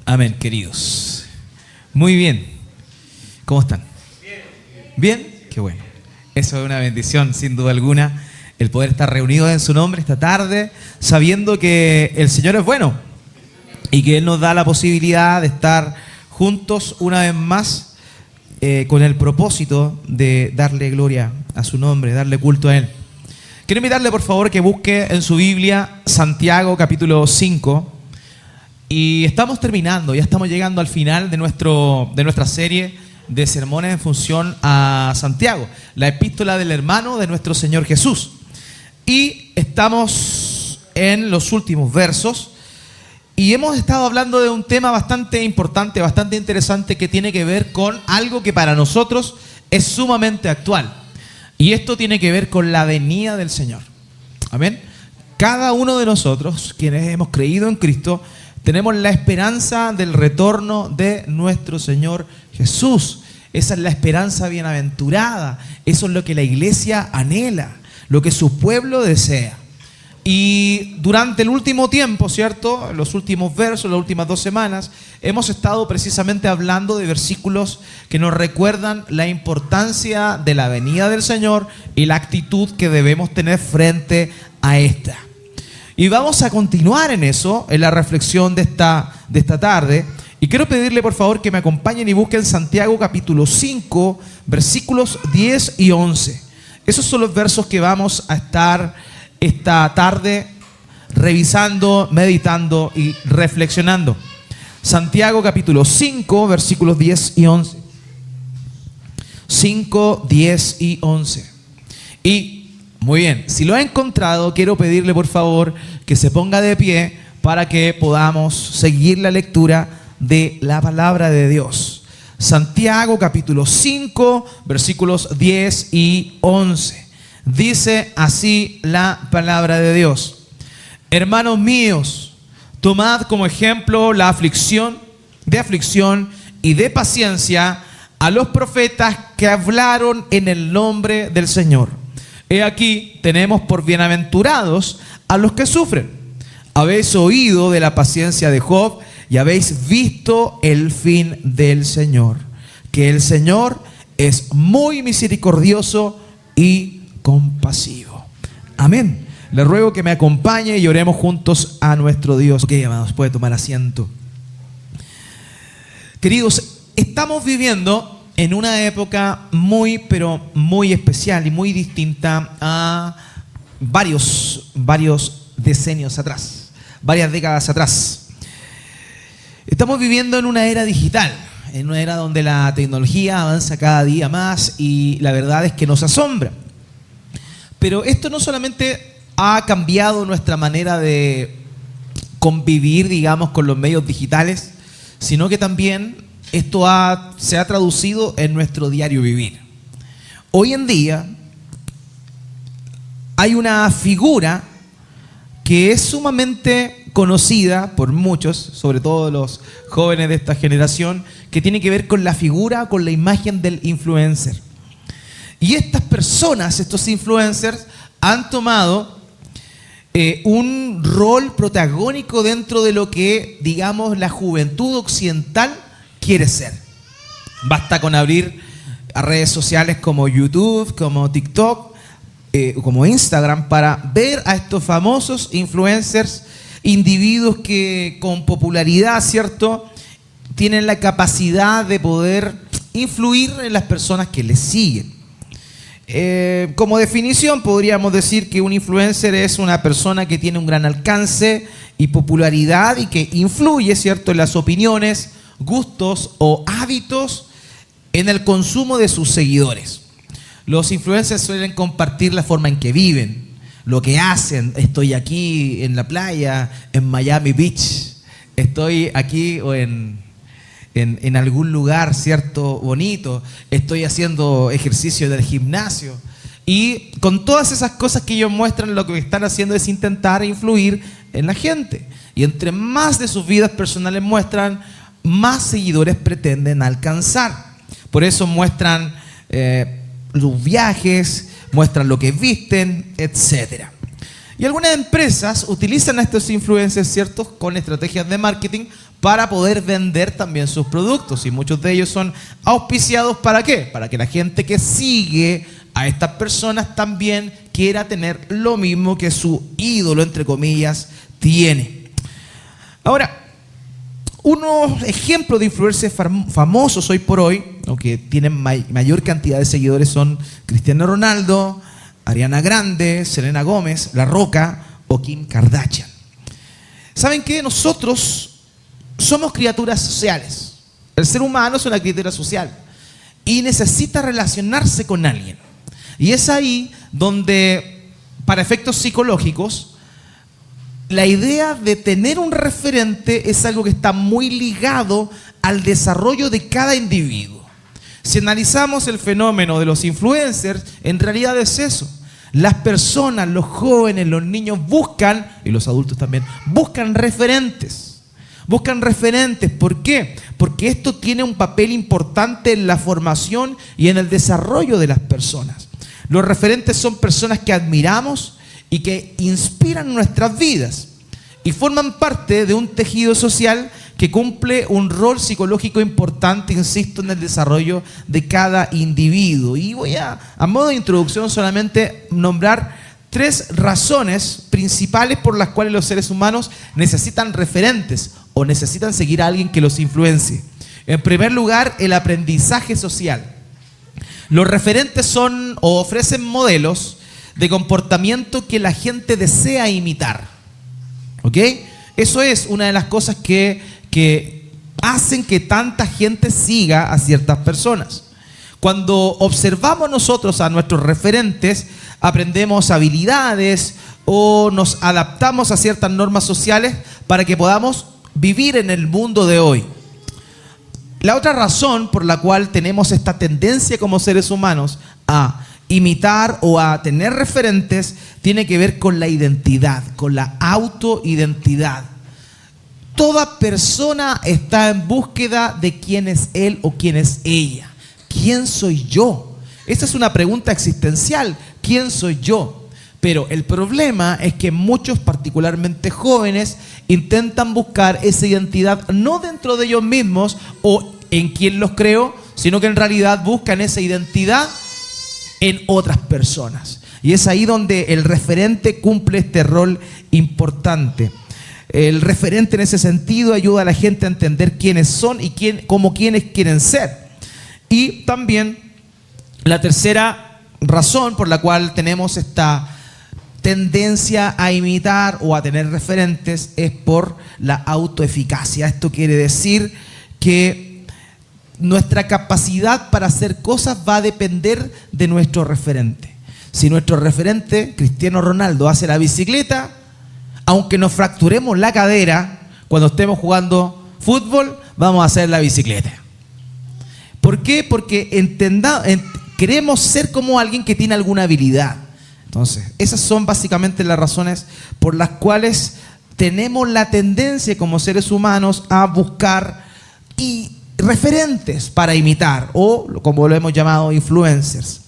Amén, queridos. Muy bien. ¿Cómo están? ¿Bien? Qué bueno. Eso es una bendición, sin duda alguna, el poder estar reunidos en su nombre esta tarde, sabiendo que el Señor es bueno y que Él nos da la posibilidad de estar juntos una vez más con el propósito de darle gloria a su nombre, darle culto a Él. Quiero invitarle, por favor, que busque en su Biblia Santiago capítulo 5. Y estamos terminando, ya estamos llegando al final de nuestra serie de sermones en función a Santiago, la epístola del hermano de nuestro Señor Jesús. Y estamos en los últimos versos y hemos estado hablando de un tema bastante importante, bastante interesante, que tiene que ver con algo que para nosotros es sumamente actual. Y esto tiene que ver con la venida del Señor. Amén. Cada uno de nosotros, quienes hemos creído en Cristo, tenemos la esperanza del retorno de nuestro Señor Jesús. Esa es la esperanza bienaventurada. Eso es lo que la iglesia anhela, lo que su pueblo desea. Y durante el último tiempo, ¿cierto? Los últimos versos, las últimas 2 semanas, hemos estado precisamente hablando de versículos que nos recuerdan la importancia de la venida del Señor y la actitud que debemos tener frente a esta. Y vamos a continuar en eso, en la reflexión de esta tarde. Y quiero pedirle, por favor, que me acompañen y busquen Santiago capítulo 5, versículos 10 y 11. Esos son los versos que vamos a estar esta tarde revisando, meditando y reflexionando. Santiago capítulo 5, versículos 10 y 11. 5, 10 y 11. Y muy bien, si lo ha encontrado, quiero pedirle por favor que se ponga de pie para que podamos seguir la lectura de la palabra de Dios. Santiago capítulo 5, versículos 10 y 11. Dice así la palabra de Dios: hermanos míos, tomad como ejemplo la aflicción y de paciencia a los profetas que hablaron en el nombre del Señor. He aquí, tenemos por bienaventurados a los que sufren. Habéis oído de la paciencia de Job y habéis visto el fin del Señor, que el Señor es muy misericordioso y compasivo. Amén. Le ruego que me acompañe y oremos juntos a nuestro Dios. Ok, amados, puede tomar asiento. Queridos, estamos viviendo en una época muy, pero muy especial y muy distinta a varios decenios atrás, varias décadas atrás. Estamos viviendo en una era digital, en una era donde la tecnología avanza cada día más y la verdad es que nos asombra. Pero esto no solamente ha cambiado nuestra manera de convivir, digamos, con los medios digitales, sino que también esto se ha traducido en nuestro diario vivir. Hoy en día hay una figura que es sumamente conocida por muchos, sobre todo los jóvenes de esta generación, que tiene que ver con la figura, con la imagen del influencer. Y estas personas, estos influencers, han tomado un rol protagónico dentro de lo que, digamos, la juventud occidental quiere ser. Basta con abrir a redes sociales como YouTube, como TikTok, como Instagram, para ver a estos famosos influencers, individuos que con popularidad, ¿cierto?, tienen la capacidad de poder influir en las personas que les siguen. Como definición podríamos decir que un influencer es una persona que tiene un gran alcance y popularidad y que influye, ¿cierto?, en las opiniones, gustos o hábitos en el consumo de sus seguidores. Los influencers suelen compartir la forma en que viven, lo que hacen. Estoy aquí en la playa, en Miami Beach. Estoy aquí o en algún lugar, ¿cierto?, bonito. Estoy haciendo ejercicio del gimnasio. Y con todas esas cosas que ellos muestran, lo que están haciendo es intentar influir en la gente. Y entre más de sus vidas personales muestran, más seguidores pretenden alcanzar. Por eso muestran los viajes, muestran lo que visten, etc. Y algunas empresas utilizan a estos influencers, ¿cierto?, con estrategias de marketing para poder vender también sus productos. Y muchos de ellos son auspiciados, ¿para qué? Para que la gente que sigue a estas personas también quiera tener lo mismo que su ídolo, entre comillas, tiene. Ahora, unos ejemplos de influencers famosos hoy por hoy, que tienen mayor cantidad de seguidores, son Cristiano Ronaldo, Ariana Grande, Selena Gómez, La Roca o Kim Kardashian. ¿Saben qué? Nosotros somos criaturas sociales. El ser humano es una criatura social y necesita relacionarse con alguien. Y es ahí donde, para efectos psicológicos, la idea de tener un referente es algo que está muy ligado al desarrollo de cada individuo. Si analizamos el fenómeno de los influencers, en realidad es eso. Las personas, los jóvenes, los niños buscan, y los adultos también, buscan referentes. Buscan referentes. ¿Por qué? Porque esto tiene un papel importante en la formación y en el desarrollo de las personas. Los referentes son personas que admiramos y que inspiran nuestras vidas y forman parte de un tejido social que cumple un rol psicológico importante, insisto, en el desarrollo de cada individuo. Y voy a modo de introducción, solamente nombrar 3 razones principales por las cuales los seres humanos necesitan referentes o necesitan seguir a alguien que los influencie. En primer lugar, el aprendizaje social. Los referentes son o ofrecen modelos de comportamiento que la gente desea imitar. ¿Ok? Eso es una de las cosas que hacen que tanta gente siga a ciertas personas. Cuando observamos nosotros a nuestros referentes, aprendemos habilidades o nos adaptamos a ciertas normas sociales para que podamos vivir en el mundo de hoy. La otra razón por la cual tenemos esta tendencia como seres humanos a imitar o a tener referentes tiene que ver con la identidad, con la autoidentidad. Toda persona está en búsqueda de quién es él o quién es ella. ¿Quién soy yo? Esta es una pregunta existencial. ¿Quién soy yo? Pero el problema es que muchos, particularmente jóvenes, intentan buscar esa identidad no dentro de ellos mismos o en quien los creó, sino que en realidad buscan esa identidad en otras personas. Y es ahí donde el referente cumple este rol importante. El referente en ese sentido ayuda a la gente a entender quiénes son y cómo quiénes quieren ser. Y también la tercera razón por la cual tenemos esta tendencia a imitar o a tener referentes es por la autoeficacia. Esto quiere decir que nuestra capacidad para hacer cosas va a depender de nuestro referente. Si nuestro referente, Cristiano Ronaldo, hace la bicicleta, aunque nos fracturemos la cadera cuando estemos jugando fútbol, vamos a hacer la bicicleta. ¿Por qué? Porque queremos ser como alguien que tiene alguna habilidad. Entonces, esas son básicamente las razones por las cuales tenemos la tendencia como seres humanos a buscar referentes para imitar, o como lo hemos llamado, influencers.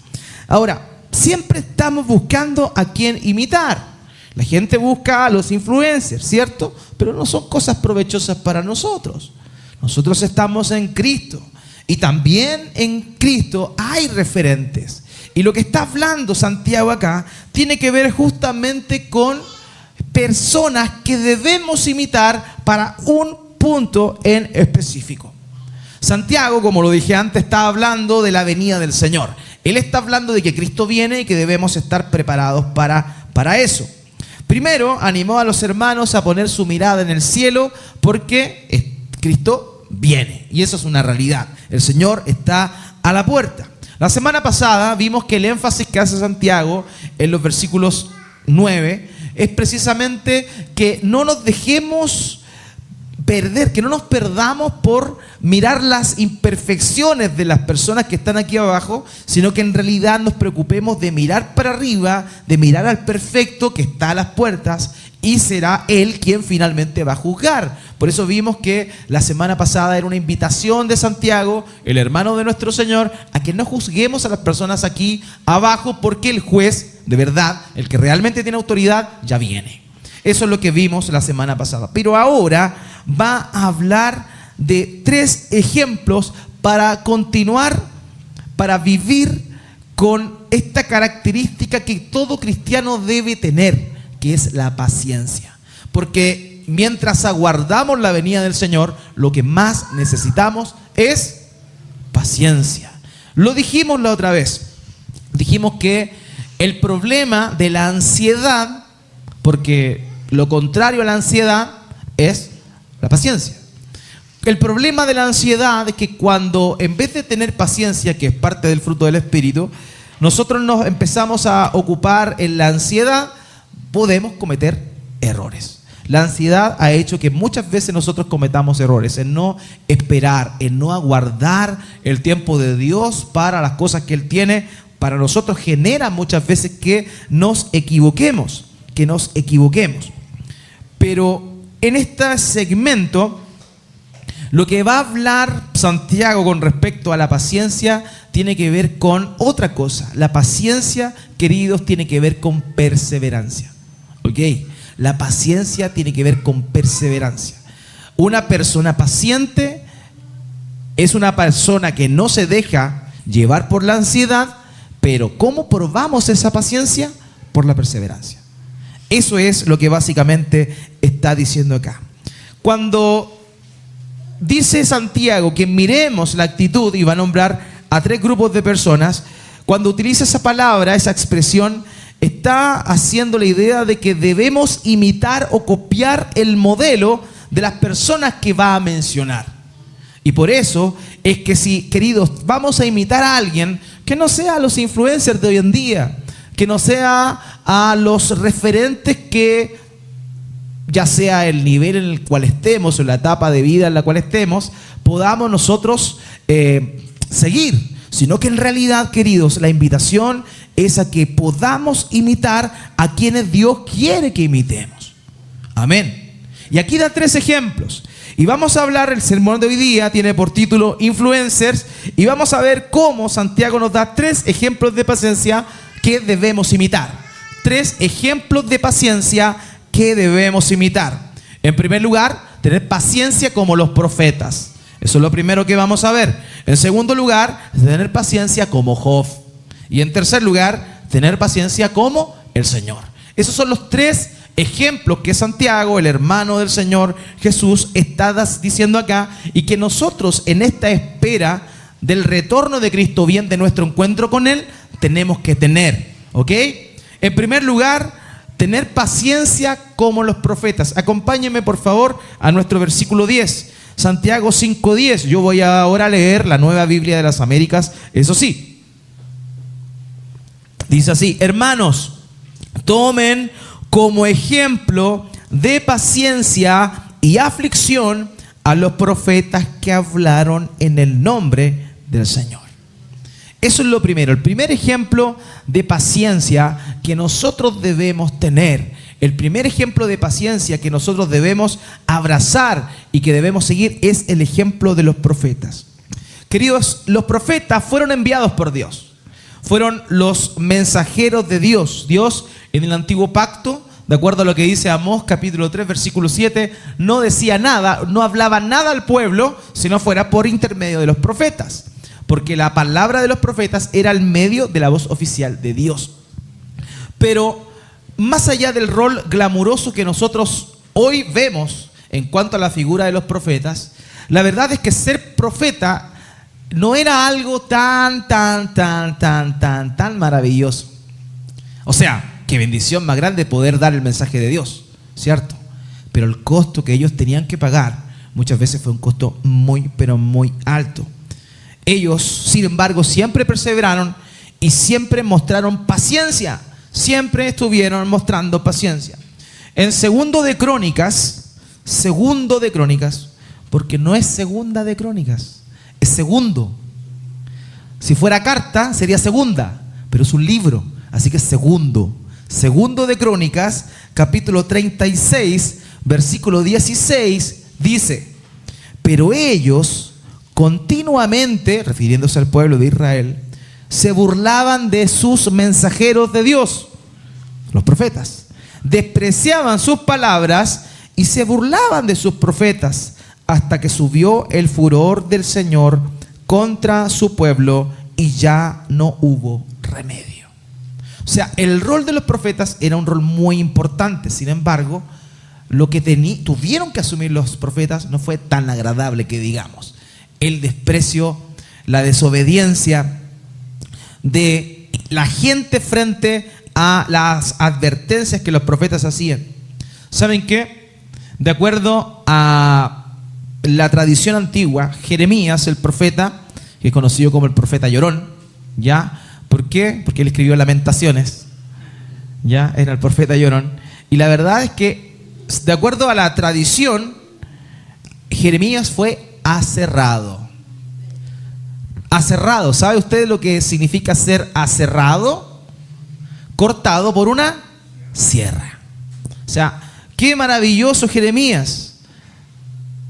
Ahora, siempre estamos buscando a quién imitar. La gente busca a los influencers, ¿cierto? Pero no son cosas provechosas para nosotros. Nosotros estamos en Cristo y también en Cristo hay referentes. Y lo que está hablando Santiago acá tiene que ver justamente con personas que debemos imitar para un punto en específico. Santiago, como lo dije antes, está hablando de la venida del Señor. Él está hablando de que Cristo viene y que debemos estar preparados para eso. Primero, animó a los hermanos a poner su mirada en el cielo porque Cristo viene. Y eso es una realidad. El Señor está a la puerta. La semana pasada vimos que el énfasis que hace Santiago en los versículos 9 es precisamente que no nos dejemos perder, que no nos perdamos por mirar las imperfecciones de las personas que están aquí abajo, sino que en realidad nos preocupemos de mirar para arriba, de mirar al perfecto que está a las puertas y será Él quien finalmente va a juzgar. Por eso vimos que la semana pasada era una invitación de Santiago, el hermano de nuestro Señor, a que no juzguemos a las personas aquí abajo porque el juez de verdad, el que realmente tiene autoridad, ya viene. Eso es lo que vimos la semana pasada. Pero ahora va a hablar de 3 ejemplos para continuar, para vivir con esta característica que todo cristiano debe tener, que es la paciencia. Porque mientras aguardamos la venida del Señor, lo que más necesitamos es paciencia. Lo dijimos la otra vez. Dijimos que el problema de la ansiedad, porque lo contrario a la ansiedad es la paciencia. El problema de la ansiedad es que cuando en vez de tener paciencia, que es parte del fruto del Espíritu, nosotros nos empezamos a ocupar en la ansiedad, podemos cometer errores. La ansiedad ha hecho que muchas veces nosotros cometamos errores en no esperar, en no aguardar el tiempo de Dios para las cosas que Él tiene. Para nosotros genera muchas veces que nos equivoquemos, Pero en este segmento, lo que va a hablar Santiago con respecto a la paciencia tiene que ver con otra cosa. La paciencia, queridos, tiene que ver con perseverancia. ¿Ok? La paciencia tiene que ver con perseverancia. Una persona paciente es una persona que no se deja llevar por la ansiedad, pero ¿cómo probamos esa paciencia? Por la perseverancia. Eso es lo que básicamente está diciendo acá. Cuando dice Santiago que miremos la actitud, y va a nombrar a 3 grupos de personas, cuando utiliza esa palabra, esa expresión, está haciendo la idea de que debemos imitar o copiar el modelo de las personas que va a mencionar. Y por eso es que si, queridos, vamos a imitar a alguien, que no sea a los influencers de hoy en día, que no sea a los referentes que, ya sea el nivel en el cual estemos o la etapa de vida en la cual estemos, podamos nosotros seguir, sino que en realidad, queridos, la invitación es a que podamos imitar a quienes Dios quiere que imitemos. Amén. Y aquí da 3 ejemplos. Y vamos a hablar, el sermón de hoy día tiene por título Influencers, y vamos a ver cómo Santiago nos da 3 ejemplos de paciencia que debemos imitar. 3 ejemplos de paciencia que debemos imitar. En primer lugar, tener paciencia como los profetas. Eso es lo primero que vamos a ver. En segundo lugar, tener paciencia como Job. Y en tercer lugar, tener paciencia como el Señor. Esos son los 3 ejemplos que Santiago, el hermano del Señor Jesús, está diciendo acá, y que nosotros en esta espera del retorno de Cristo, bien de nuestro encuentro con Él, tenemos que tener. ¿Ok? En primer lugar, tener paciencia como los profetas. Acompáñenme por favor a nuestro versículo 10. Santiago 5:10. Yo voy ahora a leer la Nueva Biblia de las Américas, eso sí. Dice así: hermanos, tomen como ejemplo de paciencia y aflicción a los profetas que hablaron en el nombre del Señor. Eso es lo primero, el primer ejemplo de paciencia que nosotros debemos tener. El primer ejemplo de paciencia que nosotros debemos abrazar y que debemos seguir es el ejemplo de los profetas. Queridos, los profetas fueron enviados por Dios. Fueron los mensajeros de Dios. Dios en el antiguo pacto, de acuerdo a lo que dice Amós capítulo 3 versículo 7, no decía nada, no hablaba nada al pueblo si no fuera por intermedio de los profetas. Porque la palabra de los profetas era el medio de la voz oficial de Dios. Pero más allá del rol glamuroso que nosotros hoy vemos en cuanto a la figura de los profetas, la verdad es que ser profeta no era algo tan maravilloso. O sea, qué bendición más grande poder dar el mensaje de Dios, ¿cierto? Pero el costo que ellos tenían que pagar muchas veces fue un costo muy, pero muy alto. Ellos, sin embargo, siempre perseveraron y siempre mostraron paciencia. Siempre estuvieron mostrando paciencia. En segundo de Crónicas, porque no es segunda de Crónicas, es segundo. Si fuera carta, sería segunda, pero es un libro, así que es segundo. Segundo de Crónicas, capítulo 36, versículo 16, dice: pero ellos continuamente, refiriéndose al pueblo de Israel, se burlaban de sus mensajeros de Dios. los profetas. Despreciaban sus palabras y se burlaban de sus profetas, hasta que subió el furor del Señor contra su pueblo y ya no hubo remedio. O sea, el rol de los profetas era un rol muy importante. Sin embargo, lo que tuvieron que asumir los profetas no fue tan agradable que digamos. El desprecio, la desobediencia de la gente frente a las advertencias que los profetas hacían. ¿Saben qué? De acuerdo a la tradición antigua, Jeremías, el profeta, que es conocido como el profeta llorón, ¿ya? ¿Por qué? Porque él escribió Lamentaciones, ¿ya? Era el profeta llorón. Y la verdad es que, de acuerdo a la tradición, Jeremías fue aserrado. Aserrado, ¿sabe usted lo que significa ser aserrado? Cortado por una sierra. O sea, qué maravilloso Jeremías.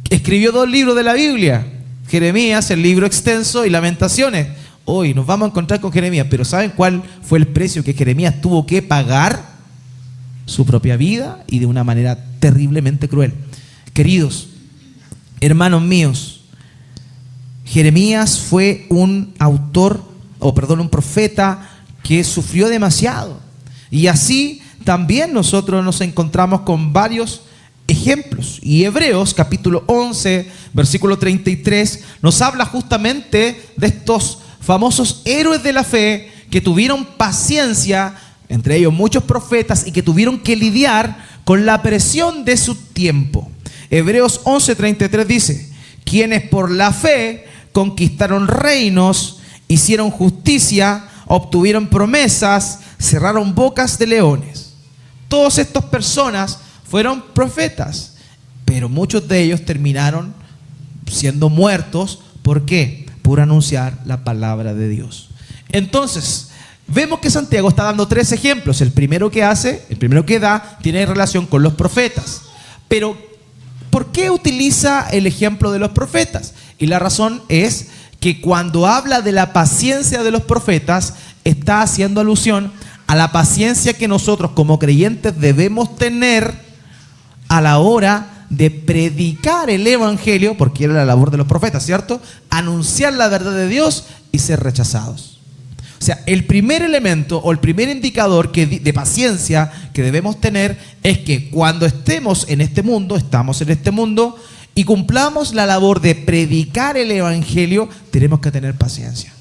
Escribió 2 libros de la Biblia. Jeremías, el libro extenso, y Lamentaciones. Hoy nos vamos a encontrar con Jeremías, pero ¿saben cuál fue el precio que Jeremías tuvo que pagar? Su propia vida, y de una manera terriblemente cruel. Queridos hermanos míos, Jeremías fue un profeta que sufrió demasiado. Y así también nosotros nos encontramos con varios ejemplos. Y Hebreos capítulo 11, versículo 33, nos habla justamente de estos famosos héroes de la fe que tuvieron paciencia, entre ellos muchos profetas, y que tuvieron que lidiar con la presión de su tiempo. Hebreos 11, 33 dice: quienes por la fe conquistaron reinos, hicieron justicia, obtuvieron promesas, cerraron bocas de leones. Todas estas personas fueron profetas, pero muchos de ellos terminaron siendo muertos. ¿Por qué? Por anunciar la palabra de Dios. Entonces, vemos que Santiago está dando 3 ejemplos. El primero que da, tiene relación con los profetas. Pero, ¿por qué utiliza el ejemplo de los profetas? Y la razón es que cuando habla de la paciencia de los profetas, está haciendo alusión a la paciencia que nosotros como creyentes debemos tener a la hora de predicar el evangelio, porque era la labor de los profetas, ¿cierto? Anunciar la verdad de Dios y ser rechazados. O sea, el primer elemento o el primer indicador de paciencia que debemos tener es que cuando estamos en este mundo y cumplamos la labor de predicar el evangelio, tenemos que tener paciencia.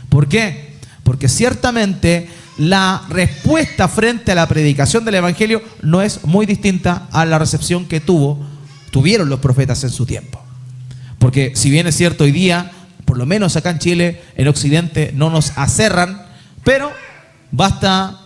¿Por qué? Porque ciertamente la respuesta frente a la predicación del evangelio no es muy distinta a la recepción que tuvieron los profetas en su tiempo. Porque si bien es cierto, hoy día, por lo menos acá en Chile, en Occidente, no nos aserran, pero basta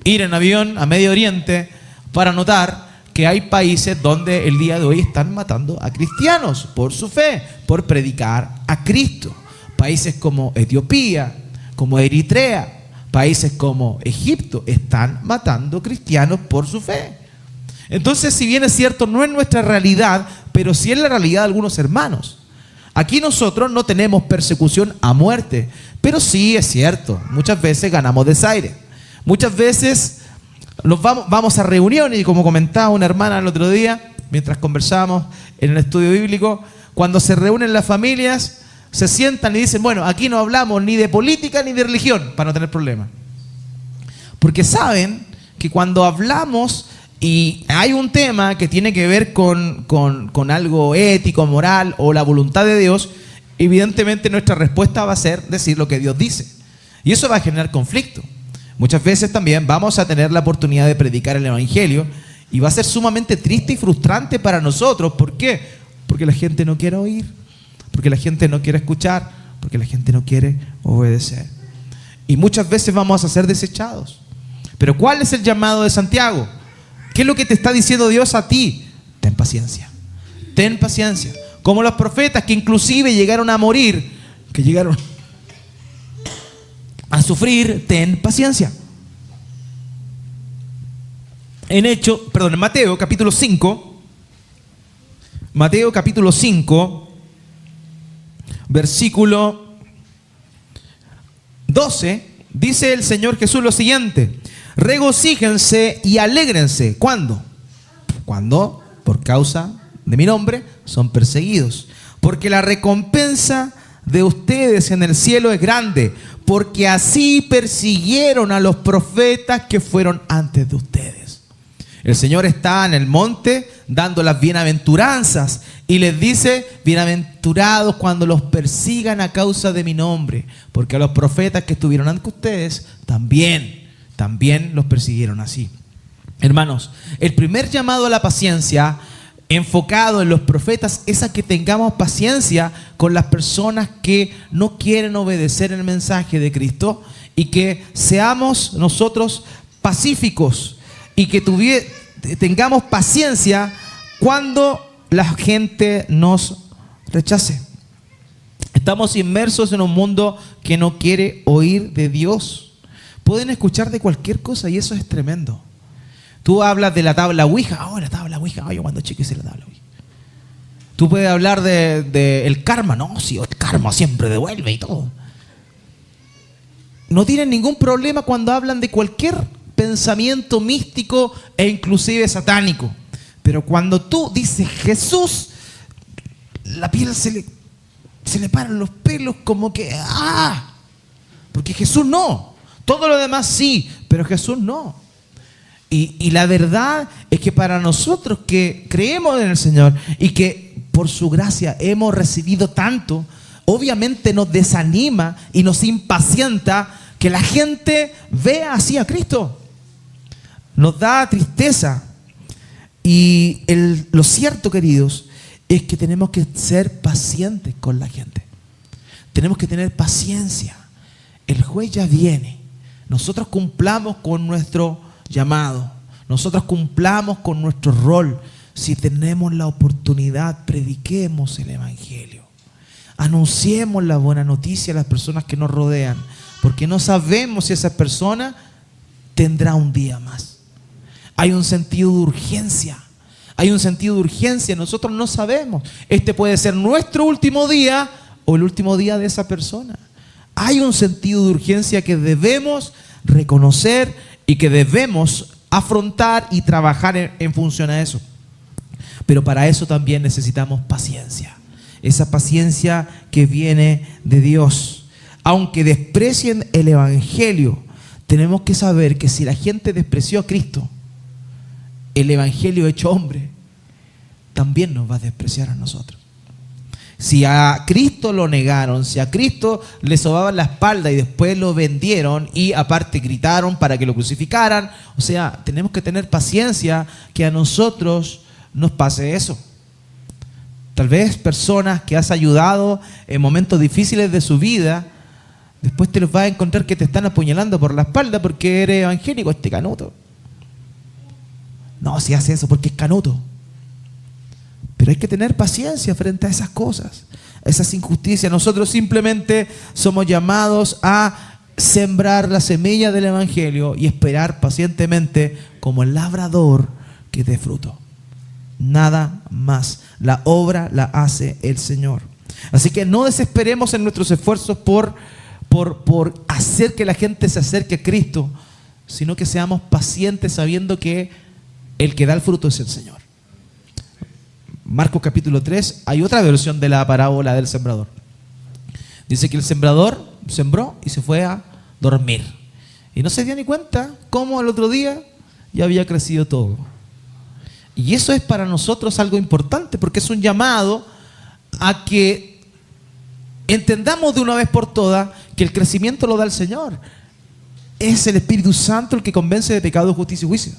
ir en avión a Medio Oriente para notar que hay países donde el día de hoy están matando a cristianos por su fe, por predicar a Cristo. Países como Etiopía, como Eritrea, países como Egipto están matando cristianos por su fe. Entonces, si bien es cierto, no es nuestra realidad, pero sí es la realidad de algunos hermanos. Aquí nosotros no tenemos persecución a muerte, pero sí es cierto, muchas veces ganamos desaire. Muchas veces vamos a reuniones, y como comentaba una hermana el otro día, mientras conversábamos en el estudio bíblico, cuando se reúnen las familias, se sientan y dicen: bueno, aquí no hablamos ni de política ni de religión, para no tener problemas. Porque saben que cuando hablamos y hay un tema que tiene que ver con algo ético, moral o la voluntad de Dios, evidentemente nuestra respuesta va a ser decir lo que Dios dice. Y eso va a generar conflicto. Muchas veces también vamos a tener la oportunidad de predicar el evangelio y va a ser sumamente triste y frustrante para nosotros. ¿Por qué? Porque la gente no quiere oír. Porque la gente no quiere escuchar, porque la gente no quiere obedecer. Y muchas veces vamos a ser desechados. Pero ¿cuál es el llamado de Santiago? ¿Qué es lo que te está diciendo Dios a ti? Ten paciencia. Ten paciencia. Como los profetas que inclusive llegaron a morir, que llegaron a sufrir, ten paciencia. En Mateo capítulo 5, versículo 12, dice el Señor Jesús lo siguiente: regocíjense y alégrense. ¿Cuándo? Cuando, por causa de mi nombre, son perseguidos. Porque la recompensa de ustedes en el cielo es grande, porque así persiguieron a los profetas que fueron antes de ustedes. El Señor está en el monte dando las bienaventuranzas y les dice: bienaventurados cuando los persigan a causa de mi nombre, porque a los profetas que estuvieron antes de ustedes también los persiguieron así. Hermanos, el primer llamado a la paciencia enfocado en los profetas es a que tengamos paciencia con las personas que no quieren obedecer el mensaje de Cristo, y que seamos nosotros pacíficos y que tengamos paciencia cuando la gente nos rechace. Estamos inmersos en un mundo que no quiere oír de Dios. Pueden escuchar de cualquier cosa y eso es tremendo. Tú hablas de la tabla Ouija. La tabla Ouija. Yo cuando chico hice la tabla Ouija. Tú puedes hablar de el karma. No, sí, el karma siempre devuelve y todo. No tienen ningún problema cuando hablan de cualquier pensamiento místico e inclusive satánico. Pero cuando tú dices Jesús, la piel se le paran los pelos como que porque Jesús no. Todo lo demás sí, pero Jesús no. Y la verdad es que para nosotros que creemos en el Señor y que por su gracia hemos recibido tanto, obviamente nos desanima y nos impacienta que la gente vea así a Cristo. Nos da tristeza. Y lo cierto, queridos, es que tenemos que ser pacientes con la gente. Tenemos que tener paciencia. El juez ya viene. Nosotros cumplamos con nuestro llamado. Nosotros cumplamos con nuestro rol. Si tenemos la oportunidad, prediquemos el Evangelio. Anunciemos la buena noticia a las personas que nos rodean, porque no sabemos si esa persona tendrá un día más. Hay un sentido de urgencia. Hay un sentido de urgencia. Nosotros no sabemos. Este puede ser nuestro último día o el último día de esa persona. Hay un sentido de urgencia que debemos reconocer y que debemos afrontar y trabajar en función a eso. Pero para eso también necesitamos paciencia. Esa paciencia que viene de Dios. Aunque desprecien el Evangelio, tenemos que saber que si la gente despreció a Cristo, el Evangelio hecho hombre también nos va a despreciar a nosotros. Si a Cristo lo negaron, si a Cristo le sobaban la espalda y después lo vendieron y aparte gritaron para que lo crucificaran, o sea, tenemos que tener paciencia que a nosotros nos pase eso. Tal vez personas que has ayudado en momentos difíciles de su vida, después te los vas a encontrar que te están apuñalando por la espalda porque eres evangélico, este canuto. No, si hace eso porque es canuto. Pero hay que tener paciencia frente a esas cosas, a esas injusticias. Nosotros simplemente somos llamados a sembrar la semilla del Evangelio y esperar pacientemente como el labrador que dé fruto. Nada más. La obra la hace el Señor. Así que no desesperemos en nuestros esfuerzos por hacer que la gente se acerque a Cristo, sino que seamos pacientes sabiendo que el que da el fruto es el Señor. Marcos capítulo 3, hay otra versión de la parábola del sembrador. Dice que el sembrador sembró y se fue a dormir. Y no se dio ni cuenta cómo al otro día ya había crecido todo. Y eso es para nosotros algo importante, porque es un llamado a que entendamos de una vez por todas que el crecimiento lo da el Señor. Es el Espíritu Santo el que convence de pecado, justicia y juicio.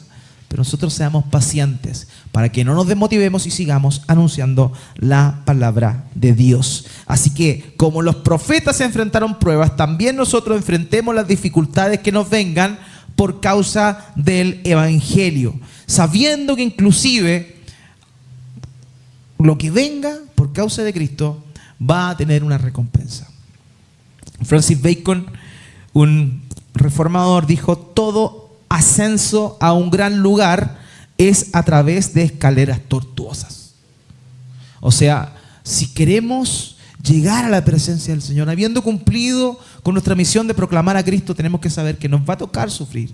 Pero nosotros seamos pacientes para que no nos desmotivemos y sigamos anunciando la palabra de Dios. Así que como los profetas se enfrentaron pruebas, también nosotros enfrentemos las dificultades que nos vengan por causa del Evangelio, sabiendo que inclusive lo que venga por causa de Cristo va a tener una recompensa. Francis Bacon, un reformador, dijo: todo ascenso a un gran lugar es a través de escaleras tortuosas. O sea, si queremos llegar a la presencia del Señor, habiendo cumplido con nuestra misión de proclamar a Cristo, tenemos que saber que nos va a tocar sufrir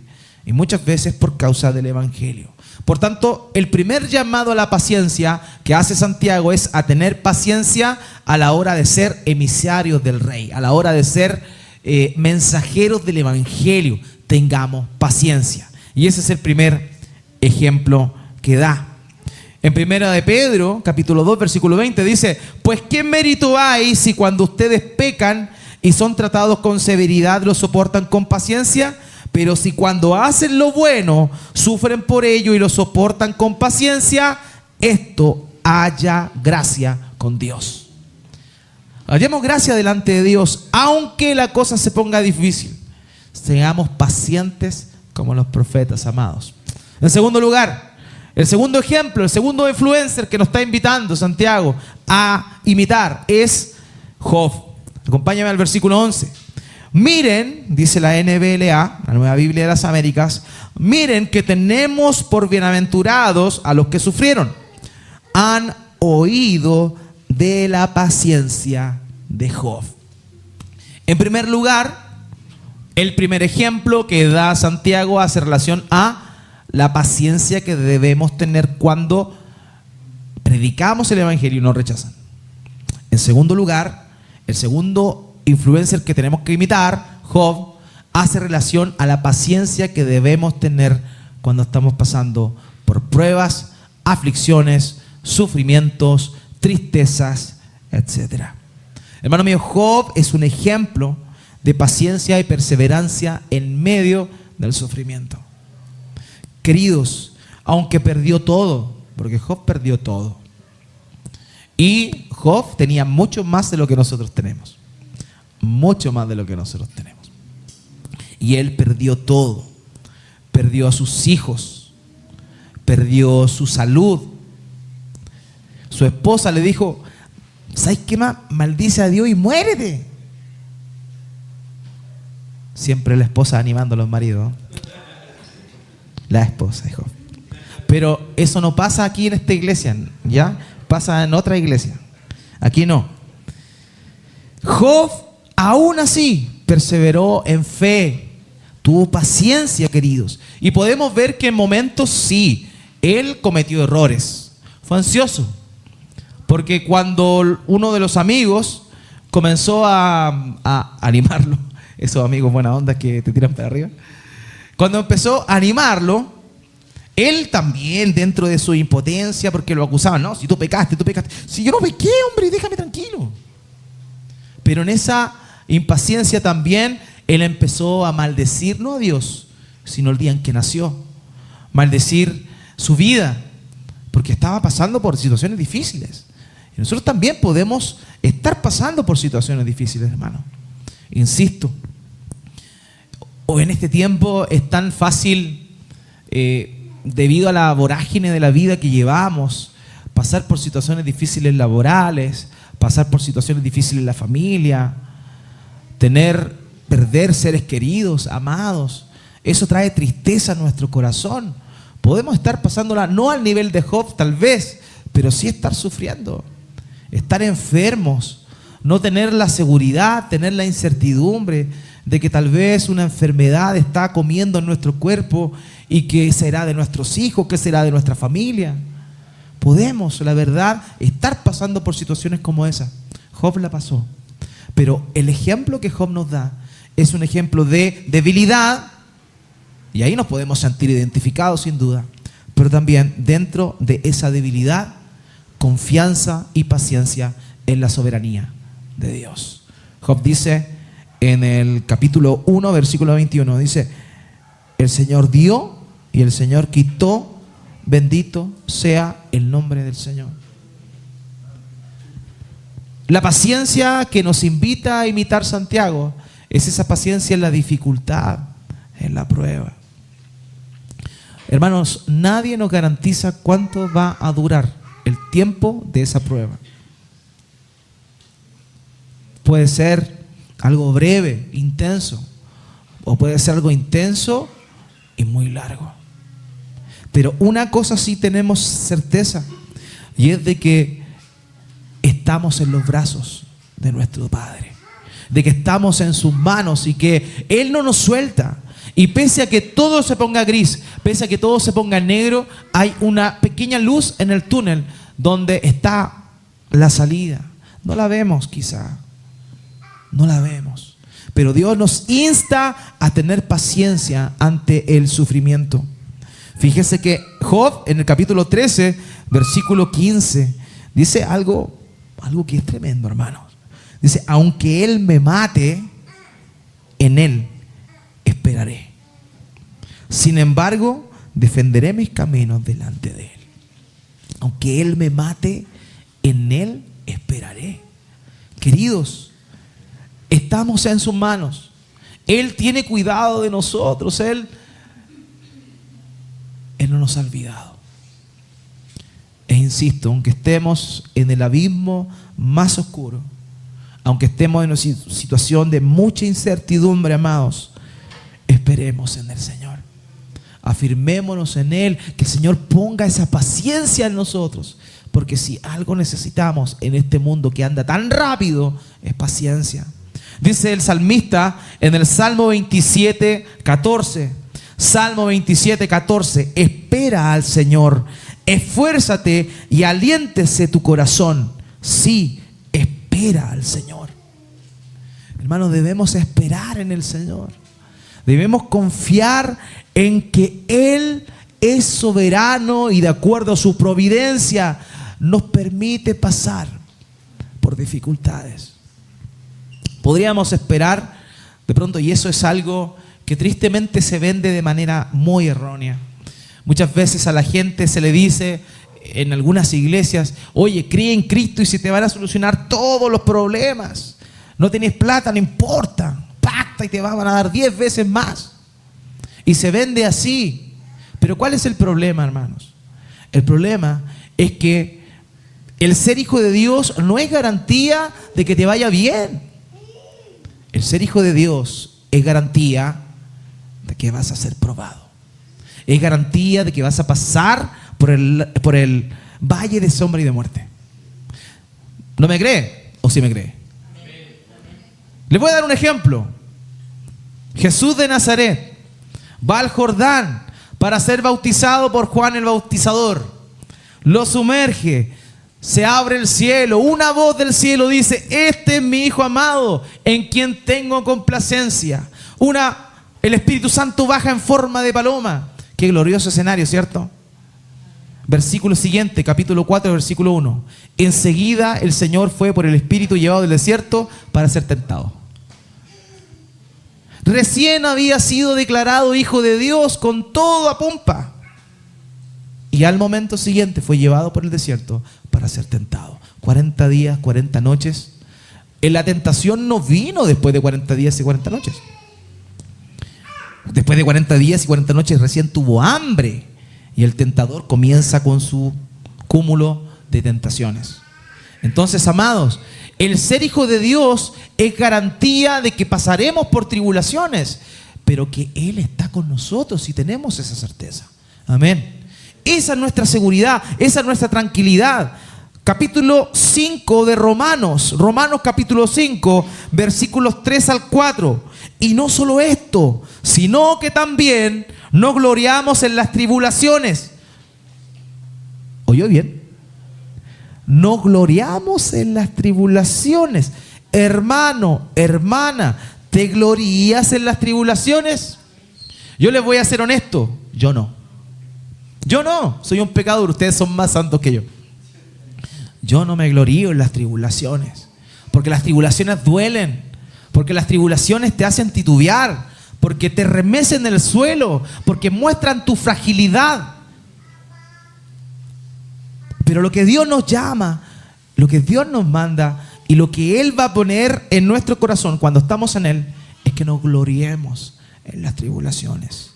y muchas veces por causa del Evangelio. Por tanto, el primer llamado a la paciencia que hace Santiago es a tener paciencia a la hora de ser emisarios del Rey, a la hora de ser mensajeros del Evangelio. Tengamos paciencia. Y ese es el primer ejemplo que da. En 1 de Pedro, capítulo 2, versículo 20, dice: pues ¿qué mérito hay si cuando ustedes pecan y son tratados con severidad lo soportan con paciencia? Pero si cuando hacen lo bueno sufren por ello y lo soportan con paciencia, esto haya gracia con Dios. Hallemos gracia delante de Dios, aunque la cosa se ponga difícil. Seamos pacientes como los profetas, amados. En segundo lugar, el segundo ejemplo, el segundo influencer que nos está invitando Santiago a imitar es Job. Acompáñame al versículo 11. Miren, dice la NBLA, la Nueva Biblia de las Américas, miren que tenemos por bienaventurados a los que sufrieron. Han oído de la paciencia de Job. En primer lugar, el primer ejemplo que da Santiago hace relación a la paciencia que debemos tener cuando predicamos el Evangelio y nos rechazan. En segundo lugar, el segundo influencer que tenemos que imitar, Job, hace relación a la paciencia que debemos tener cuando estamos pasando por pruebas, aflicciones, sufrimientos, tristezas, etc. Hermano mío, Job es un ejemplo de paciencia y perseverancia en medio del sufrimiento. Queridos, aunque perdió todo, porque Job perdió todo, y Job tenía mucho más de lo que nosotros tenemos. Mucho más de lo que nosotros tenemos. Y él perdió todo. Perdió a sus hijos. Perdió su salud. Su esposa le dijo: ¿sabes qué más? Maldice a Dios y muérete. Siempre la esposa animando a los maridos. La esposa dijo. Pero eso no pasa aquí en esta iglesia, ¿ya? Pasa en otra iglesia. Aquí no. Job, aún así, perseveró en fe, tuvo paciencia, queridos. Y podemos ver que en momentos sí, él cometió errores. Fue ansioso. Porque cuando uno de los amigos comenzó a animarlo, esos amigos buena onda que te tiran para arriba, cuando empezó a animarlo, él también, dentro de su impotencia, porque lo acusaban: no, si tú pecaste. Si yo no pequé, hombre, déjame tranquilo. Pero en esa impaciencia también él empezó a maldecir, no a Dios, sino el día en que nació. Maldecir su vida, porque estaba pasando por situaciones difíciles. Y nosotros también podemos estar pasando por situaciones difíciles, hermano. Insisto, o en este tiempo es tan fácil, debido a la vorágine de la vida que llevamos, pasar por situaciones difíciles laborales, pasar por situaciones difíciles en la familia, perder seres queridos, amados. Eso trae tristeza a nuestro corazón. Podemos estar pasándola no al nivel de Job tal vez, pero sí estar sufriendo, estar enfermos, no tener la seguridad, tener la incertidumbre de que tal vez una enfermedad está comiendo en nuestro cuerpo y que será de nuestros hijos, que será de nuestra familia. Podemos, la verdad, estar pasando por situaciones como esa. Job la pasó. Pero el ejemplo que Job nos da es un ejemplo de debilidad, y ahí nos podemos sentir identificados sin duda, pero también dentro de esa debilidad, confianza y paciencia en la soberanía de Dios. Job dice en el capítulo 1, versículo 21, dice: el Señor dio y el Señor quitó, bendito sea el nombre del Señor. La paciencia que nos invita a imitar Santiago es esa paciencia en la dificultad, en la prueba. Hermanos, nadie nos garantiza cuánto va a durar el tiempo de esa prueba. Puede ser algo breve, intenso, o puede ser algo intenso y muy largo. Pero una cosa sí tenemos certeza, y es de que estamos en los brazos de nuestro Padre, de que estamos en sus manos y que Él no nos suelta Y pese a que todo se ponga gris, pese a que todo se ponga negro, hay una pequeña luz en el túnel donde está la salida. No la vemos quizá, no la vemos. Pero Dios nos insta a tener paciencia ante el sufrimiento. Fíjese que Job, en el capítulo 13, versículo 15, dice algo que es tremendo, hermanos. Dice, aunque Él me mate, en Él esperaré. Sin embargo, defenderé mis caminos delante de Él. Aunque Él me mate, en Él esperaré. Queridos, estamos en sus manos. Él tiene cuidado de nosotros. Él no nos ha olvidado. E insisto, aunque estemos en el abismo más oscuro, aunque estemos en una situación de mucha incertidumbre, amados, esperemos en el Señor. Afirmémonos en Él, que el Señor ponga esa paciencia en nosotros. Porque si algo necesitamos en este mundo que anda tan rápido, es paciencia. Dice el salmista en el Salmo 27, 14. Salmo 27, 14. Espera al Señor, esfuérzate y aliéntese tu corazón. Sí, espera al Señor. Hermanos, debemos esperar en el Señor. Debemos confiar en que Él es soberano y de acuerdo a su providencia nos permite pasar por dificultades. Podríamos esperar de pronto, y eso es algo que tristemente se vende de manera muy errónea. Muchas veces a la gente se le dice en algunas iglesias, oye, cree en Cristo y se te van a solucionar todos los problemas. No tenés plata, no importa, pacta y te van a dar 10 veces más. Y se vende así. Pero ¿cuál es el problema, hermanos? El problema es que el ser hijo de Dios no es garantía de que te vaya bien. El ser hijo de Dios es garantía de que vas a ser probado. Es garantía de que vas a pasar por el valle de sombra y de muerte. ¿No me cree? ¿O sí me cree? Les voy a dar un ejemplo. Jesús de Nazaret va al Jordán para ser bautizado por Juan el Bautizador. Lo sumerge. Se abre el cielo, una voz del cielo dice, este es mi Hijo amado, en quien tengo complacencia. El Espíritu Santo baja en forma de paloma. Qué glorioso escenario, ¿cierto? Versículo siguiente, capítulo 4, versículo 1. Enseguida el Señor fue por el Espíritu llevado del desierto para ser tentado. Recién había sido declarado Hijo de Dios con todo a pompa. Y al momento siguiente fue llevado por el desierto para ser tentado. 40 días, 40 noches. La tentación no vino después de 40 días y 40 noches. Después de 40 días y 40 noches recién tuvo hambre. Y el tentador comienza con su cúmulo de tentaciones. Entonces, amados, el ser hijo de Dios es garantía de que pasaremos por tribulaciones, pero que Él está con nosotros y tenemos esa certeza. Amén. Esa es nuestra seguridad, esa es nuestra tranquilidad. Capítulo 5 de Romanos capítulo 5, versículos 3 al 4. Y no solo esto, sino que también nos gloriamos en las tribulaciones. ¿Oyó bien? Nos gloriamos en las tribulaciones. Hermano, hermana, ¿te glorías en las tribulaciones? Yo les voy a ser honesto, yo no. Yo no, soy un pecador, ustedes son más santos que yo. Yo no me glorío en las tribulaciones, porque las tribulaciones duelen, porque las tribulaciones te hacen titubear, porque te remecen el suelo, porque muestran tu fragilidad. Pero lo que Dios nos llama, lo que Dios nos manda y lo que Él va a poner en nuestro corazón cuando estamos en Él, es que nos gloriemos en las tribulaciones.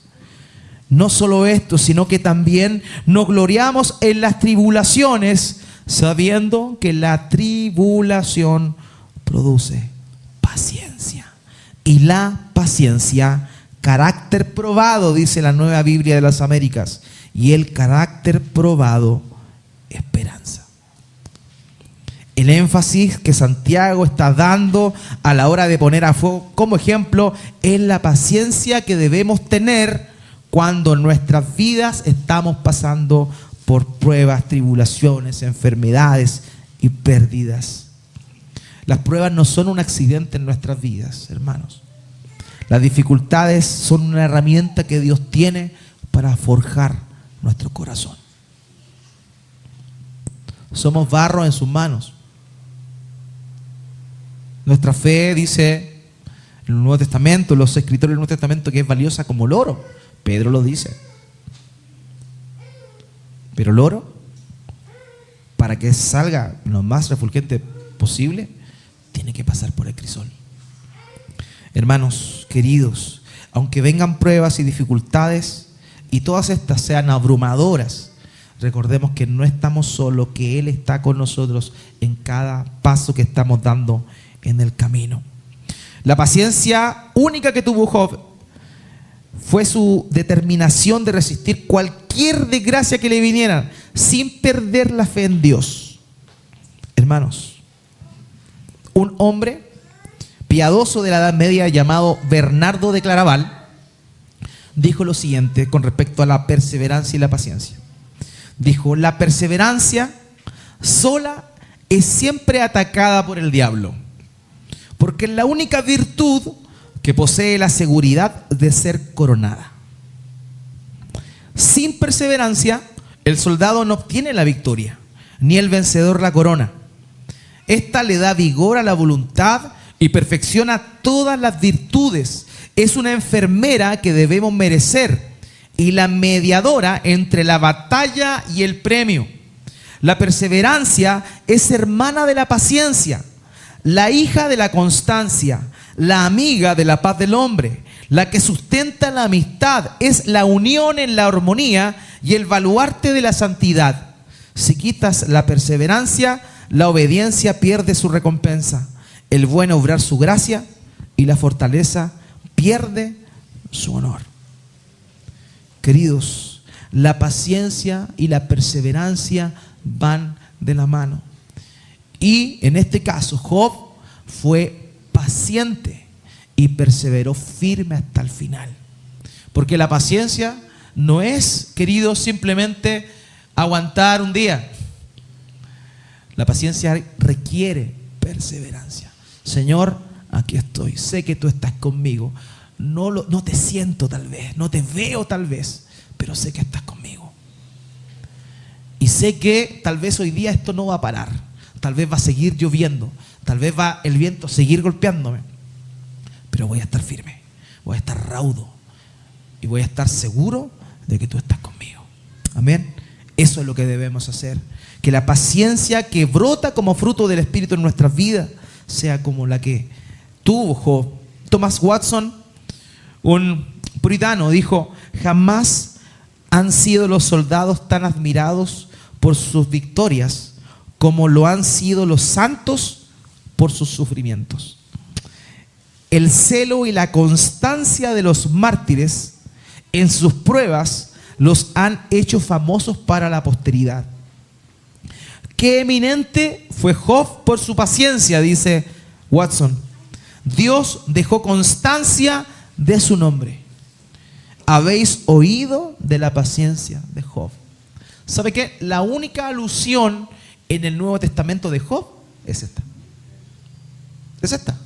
No solo esto, sino que también nos gloriamos en las tribulaciones, sabiendo que la tribulación produce paciencia. Y la paciencia, carácter probado, dice la Nueva Biblia de las Américas. Y el carácter probado, esperanza. el énfasis que Santiago está dando a la hora de poner a fuego como ejemplo es la paciencia que debemos tener cuando en nuestras vidas estamos pasando por pruebas, tribulaciones, enfermedades y pérdidas. Las pruebas no son un accidente en nuestras vidas, hermanos. Las dificultades son una herramienta que Dios tiene para forjar nuestro corazón. Somos barro en sus manos. Nuestra fe, dice en el Nuevo Testamento, los escritores del Nuevo Testamento, que es valiosa como el oro. Pedro lo dice. Pero el oro, para que salga lo más refulgente posible, tiene que pasar por el crisol. Hermanos queridos, aunque vengan pruebas y dificultades y todas estas sean abrumadoras, recordemos que no estamos solos, que Él está con nosotros en cada paso que estamos dando en el camino. La paciencia única que tuvo Job fue su determinación de resistir cualquier desgracia que le viniera sin perder la fe en Dios. Hermanos, un hombre piadoso de la Edad Media llamado Bernardo de Claraval dijo lo siguiente con respecto a la perseverancia y la paciencia. Dijo: la perseverancia sola es siempre atacada por el diablo, porque es la única virtud que posee la seguridad de ser coronada. Sin perseverancia, el soldado no obtiene la victoria, ni el vencedor la corona. Esta le da vigor a la voluntad y perfecciona todas las virtudes. Es una enfermera que debemos merecer y la mediadora entre la batalla y el premio. La perseverancia es hermana de la paciencia, la hija de la constancia, la amiga de la paz del hombre, la que sustenta la amistad, es la unión en la armonía y el baluarte de la santidad. Si quitas la perseverancia, la obediencia pierde su recompensa, el buen obrar su gracia, y la fortaleza pierde su honor. Queridos, la paciencia y la perseverancia van de la mano. Y en este caso, Job fue paciente y perseveró firme hasta el final. Porque la paciencia no es, queridos, simplemente aguantar un día. La paciencia requiere perseverancia. Señor, aquí estoy, sé que tú estás conmigo. No te siento tal vez, no te veo tal vez, pero sé que estás conmigo. Y sé que tal vez hoy día esto no va a parar. Tal vez va a seguir lloviendo, tal vez va el viento a seguir golpeándome, pero voy a estar firme, voy a estar raudo y voy a estar seguro de que tú estás conmigo. Amén. Eso es lo que debemos hacer. Que la paciencia que brota como fruto del Espíritu en nuestras vidas sea como la que tuvo Job. Thomas Watson, un puritano, dijo: jamás han sido los soldados tan admirados por sus victorias como lo han sido los santos por sus sufrimientos. El celo y la constancia de los mártires en sus pruebas los han hecho famosos para la posteridad. Qué eminente fue Job por su paciencia, dice Watson. Dios dejó constancia de su nombre. Habéis oído de la paciencia de Job. ¿Sabe qué? La única alusión en el Nuevo Testamento de Job es esta. Es esta.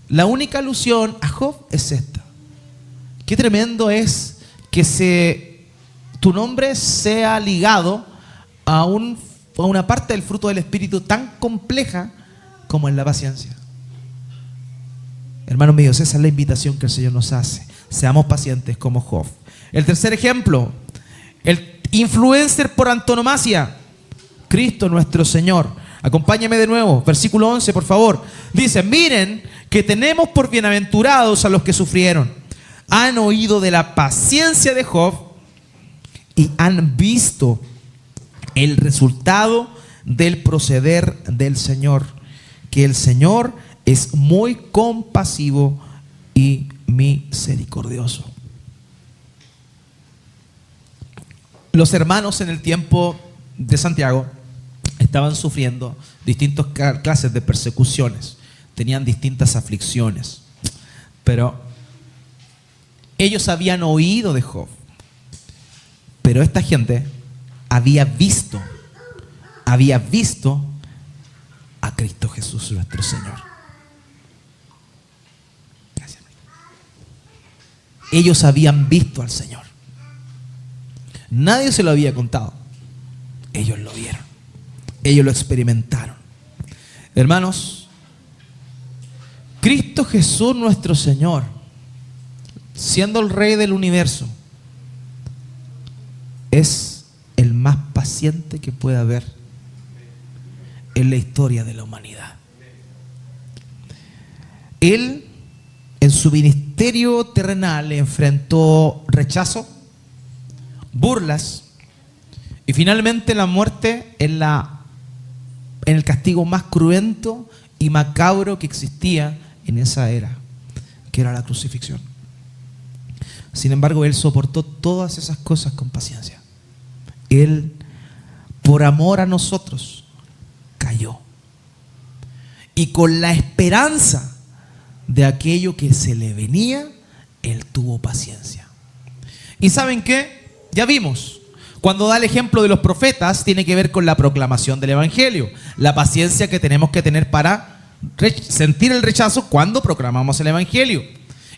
La única alusión a Job es esta. Qué tremendo es que tu nombre sea ligado a una parte del fruto del Espíritu tan compleja como es la paciencia. Hermanos míos, esa es la invitación que el Señor nos hace. Seamos pacientes como Job. El tercer ejemplo, el influencer por antonomasia, Cristo nuestro Señor. Acompáñame de nuevo, versículo 11, por favor. Dice: miren que tenemos por bienaventurados a los que sufrieron. Han oído de la paciencia de Job y han visto el resultado del proceder del Señor, que el Señor es muy compasivo y misericordioso. Los hermanos en el tiempo de Santiago estaban sufriendo distintas clases de persecuciones, tenían distintas aflicciones, pero ellos habían oído de Job, pero esta gente había visto a Cristo Jesús nuestro Señor. Gracias. Ellos habían visto al Señor. Nadie se lo había contado. Ellos lo vieron. Ellos lo experimentaron. Hermanos, Cristo Jesús nuestro Señor, siendo el Rey del universo, es el más paciente que puede haber en la historia de la humanidad. Él, en su ministerio terrenal, enfrentó rechazo, burlas y finalmente la muerte en el castigo más cruento y macabro que existía en esa era, que era la crucifixión. Sin embargo, Él soportó todas esas cosas con paciencia. Él, por amor a nosotros, cayó. Y con la esperanza de aquello que se le venía, Él tuvo paciencia. ¿Y saben qué? Ya vimos, cuando da el ejemplo de los profetas, tiene que ver con la proclamación del Evangelio, la paciencia que tenemos que tener para sentir el rechazo cuando proclamamos el Evangelio.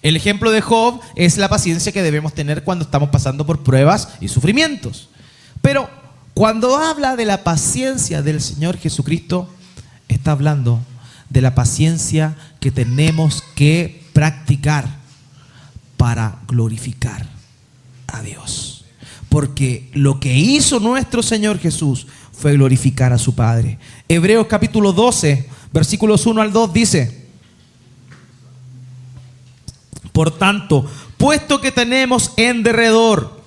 El ejemplo de Job es la paciencia que debemos tener cuando estamos pasando por pruebas y sufrimientos. Pero cuando habla de la paciencia del Señor Jesucristo, está hablando de la paciencia que tenemos que practicar para glorificar a Dios. Porque lo que hizo nuestro Señor Jesús fue glorificar a su Padre. Hebreos capítulo 12, versículos 1 al 2 dice: por tanto, puesto que tenemos en derredor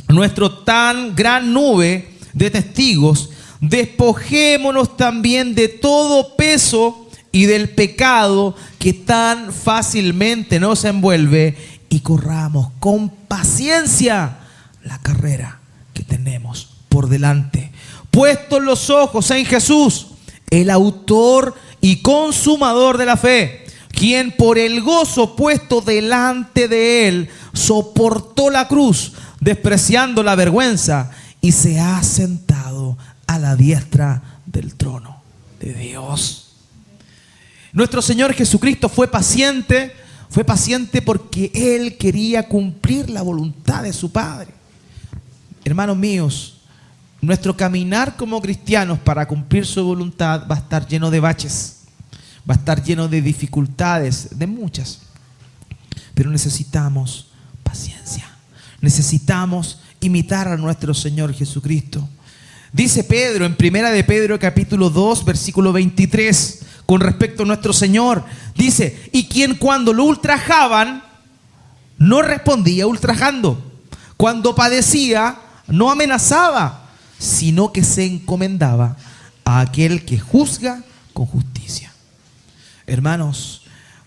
nuestro tan gran nube de testigos, despojémonos también de todo peso y del pecado que tan fácilmente nos envuelve y corramos con paciencia la carrera que tenemos por delante. Puestos los ojos en Jesús, el autor y consumador de la fe, quien por el gozo puesto delante de él soportó la cruz, despreciando la vergüenza, y se ha sentado a la diestra del trono de Dios. Nuestro Señor Jesucristo fue paciente porque Él quería cumplir la voluntad de su Padre. Hermanos míos, nuestro caminar como cristianos para cumplir su voluntad va a estar lleno de baches, va a estar lleno de dificultades, de muchas. Pero necesitamos paciencia. Necesitamos imitar a nuestro Señor Jesucristo. Dice Pedro en Primera de Pedro capítulo 2 versículo 23 con respecto a nuestro Señor. Dice: y quien cuando lo ultrajaban no respondía ultrajando, cuando padecía no amenazaba, sino que se encomendaba a aquel que juzga con justicia. Hermanos,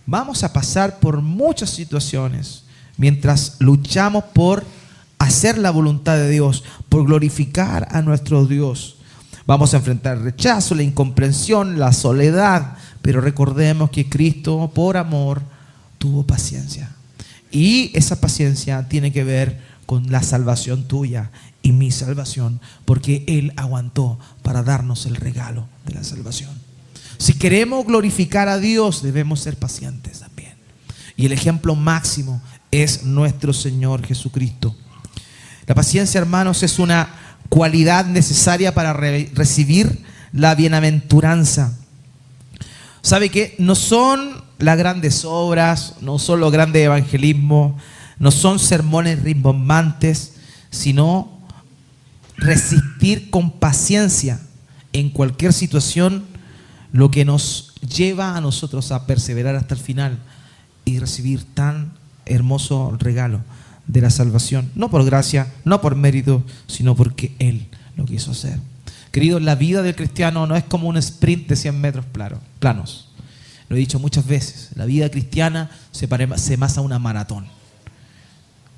vamos a pasar por muchas situaciones mientras luchamos por hacer la voluntad de Dios, por glorificar a nuestro Dios. Vamos a enfrentar el rechazo, la incomprensión, la soledad, pero recordemos que Cristo, por amor, tuvo paciencia. Y esa paciencia tiene que ver con la salvación tuya y mi salvación, porque Él aguantó para darnos el regalo de la salvación. Si queremos glorificar a Dios, debemos ser pacientes también. Y el ejemplo máximo es nuestro Señor Jesucristo. La paciencia, hermanos, es una cualidad necesaria para recibir la bienaventuranza. ¿Sabe qué? No son las grandes obras, no son los grandes evangelismos, no son sermones rimbombantes, sino resistir con paciencia en cualquier situación, lo que nos lleva a nosotros a perseverar hasta el final y recibir tan hermoso regalo de la salvación, no por gracia, no por mérito, sino porque Él lo quiso hacer. Queridos, la vida del cristiano no es como un sprint de 100 metros planos. Lo he dicho muchas veces, la vida cristiana se basa en una maratón.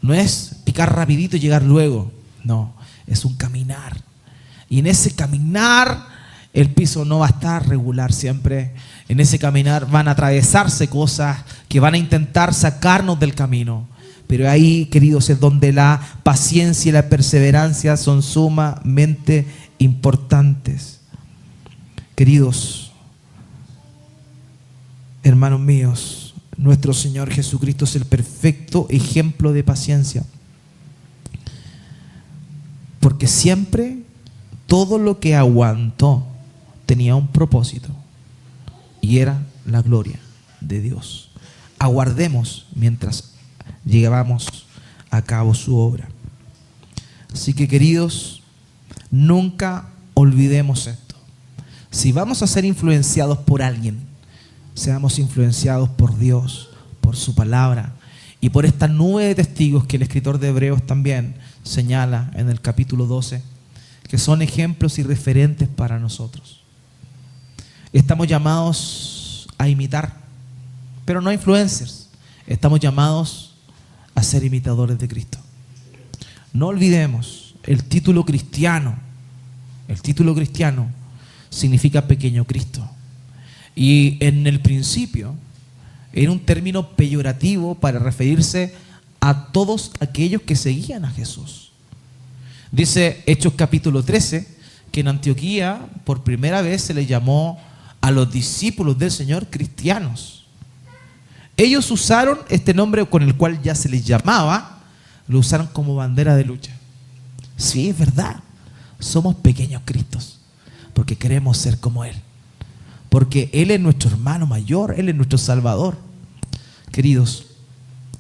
No es picar rapidito y llegar luego, no, es un caminar. Y en ese caminar El piso no va a estar regular siempre. En ese caminar van a atravesarse cosas que van a intentar sacarnos del camino. Pero ahí, queridos, es donde la paciencia y la perseverancia son sumamente importantes. Queridos, hermanos míos, nuestro Señor Jesucristo es el perfecto ejemplo de paciencia. Porque siempre todo lo que aguantó tenía un propósito, y era la gloria de Dios. Aguardemos mientras llevamos a cabo su obra. Así que, queridos, nunca olvidemos esto. Si vamos a ser influenciados por alguien, seamos influenciados por Dios, por su palabra y por esta nube de testigos que el escritor de Hebreos también señala en el capítulo 12, que son ejemplos y referentes para nosotros. Estamos llamados a imitar, pero no influencers. Estamos llamados a ser imitadores de Cristo. No olvidemos, el título cristiano significa pequeño Cristo. Y en el principio era un término peyorativo para referirse a todos aquellos que seguían a Jesús. Dice Hechos capítulo 13 que en Antioquía por primera vez se le llamó a los discípulos del Señor cristianos. Ellos usaron este nombre con el cual ya se les llamaba, lo usaron como bandera de lucha. Sí, es verdad, somos pequeños Cristos, porque queremos ser como Él, porque Él es nuestro hermano mayor, Él es nuestro Salvador. Queridos,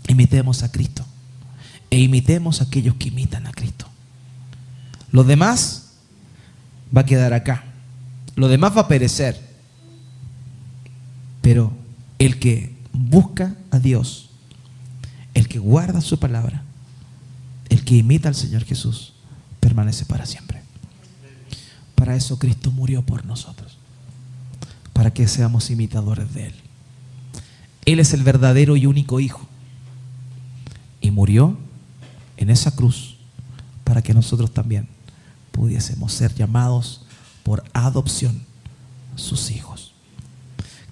imitemos a Cristo e imitemos a aquellos que imitan a Cristo. Lo demás va a quedar acá, lo demás va a perecer, pero el que busca a Dios, el que guarda su palabra, el que imita al Señor Jesús, permanece para siempre. Para eso Cristo murió por nosotros, para que seamos imitadores de Él. Él es el verdadero y único Hijo, y murió en esa cruz para que nosotros también pudiésemos ser llamados por adopción sus hijos.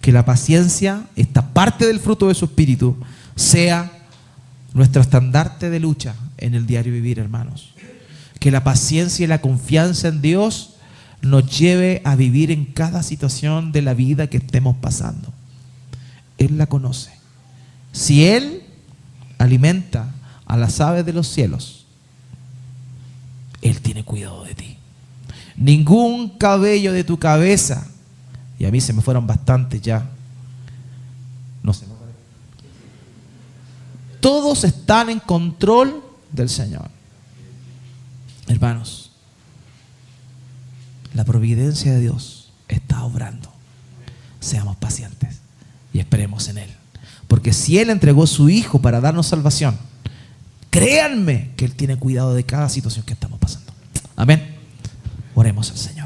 Que la paciencia, esta parte del fruto de su espíritu, sea nuestro estandarte de lucha en el diario vivir, hermanos. Que la paciencia y la confianza en Dios nos lleve a vivir en cada situación de la vida que estemos pasando. Él la conoce. Si Él alimenta a las aves de los cielos, Él tiene cuidado de ti. Ningún cabello de tu cabeza, y a mí se me fueron bastantes ya, no sé, todos están en control del Señor. Hermanos, la providencia de Dios está obrando. Seamos pacientes y esperemos en Él, porque si Él entregó su Hijo para darnos salvación, créanme que Él tiene cuidado de cada situación que estamos pasando. Amén. Oremos al Señor.